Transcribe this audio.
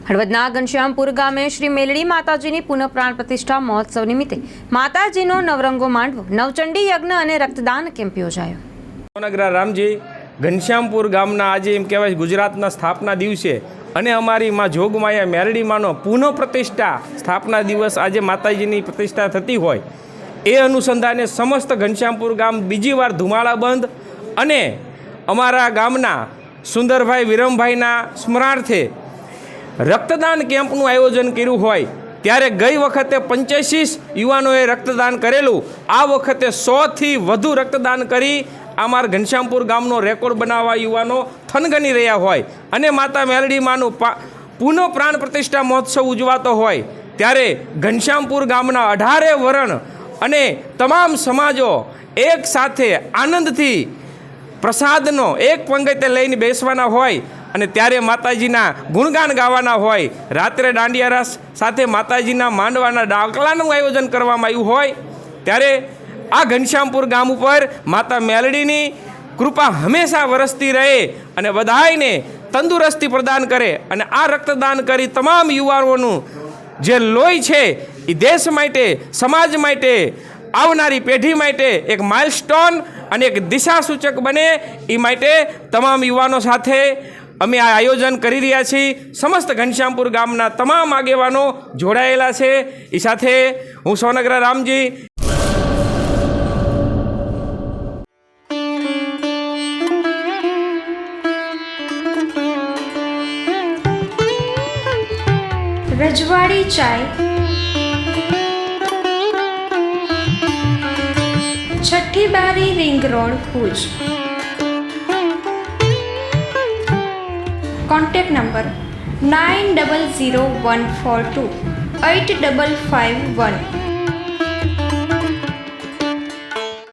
હળવદના ઘનશ્યામપુર ગામે શ્રી મેલડી માતાજીની પુનઃ પ્રાણ પ્રતિષ્ઠા મહોત્સવ નિમિત્તે માતાજીનો નવરંગો માંડવો, નવચંડી યજ્ઞ અને રક્તદાન કેમ્પ યોજાયો. સોનગરા રામજી ઘનશ્યામપુર ગામના આજે એમ કહેવાય ગુજરાતના સ્થાપના દિવસે અને અમારી માં જોગમાયા મેરડીમાંનો પુનઃ પ્રતિષ્ઠા સ્થાપના દિવસ આજે માતાજીની પ્રતિષ્ઠા થતી હોય એ અનુસંધાને સમસ્ત ઘનશ્યામપુર ગામ બીજી વાર ધુમાડા બંધ અને અમારા ગામના સુંદરભાઈ વિરમભાઈના સ્મરણાર્થે રક્તદાન કેમ્પનું આયોજન કર્યું હોય ત્યારે ગઈ વખતે 85 યુવાનોએ રક્તદાન કરેલું, આ વખતે 100થી વધુ રક્તદાન કરી અમારા ઘનશ્યામપુર ગામનો રેકોર્ડ બનાવવા યુવાનો થનગની રહ્યા હોય અને માતા મેલડીમાંનું પુનઃ પ્રાણ પ્રતિષ્ઠા મહોત્સવ ઉજવાતો હોય ત્યારે ઘનશ્યામપુર ગામના 18 વર્ણ અને તમામ સમાજો એક સાથે આનંદથી પ્રસાદનો એક પંગતે લઈને બેસવાના હોય અને ત્યારે માતાજીના ગુણગાન ગાવાના હોય. રાત્રે દાંડિયા રસ સાથે માતાજીના માંડવાના ડાકલાનું આયોજન કરવામાં આવ્યું હોય ત્યારે આ ઘનશ્યામપુર ગામ ઉપર માતા મેલડીની કૃપા હંમેશા વરસતી રહે અને બધાને તંદુરસ્તી પ્રદાન કરે અને આ રક્તદાન કરી તમામ યુવાનોનું જે લોહી છે એ દેશ માટે, સમાજ માટે, આવનારી પેઢી માટે એક માઇલસ્ટોન અને એક દિશા સૂચક બને એ માટે તમામ યુવાનો સાથે અમે આ આયોજન કરી રહ્યા છીએ. સમસ્ત ઘનશ્યામપુર ગામના તમામ આગેવાનો જોડાયેલા છે. એ સાથે હું સોનગરા રામજી રજવાડી ચાય, છઠ્ઠી બારી ring road Bhuj. Contact number 9001428551.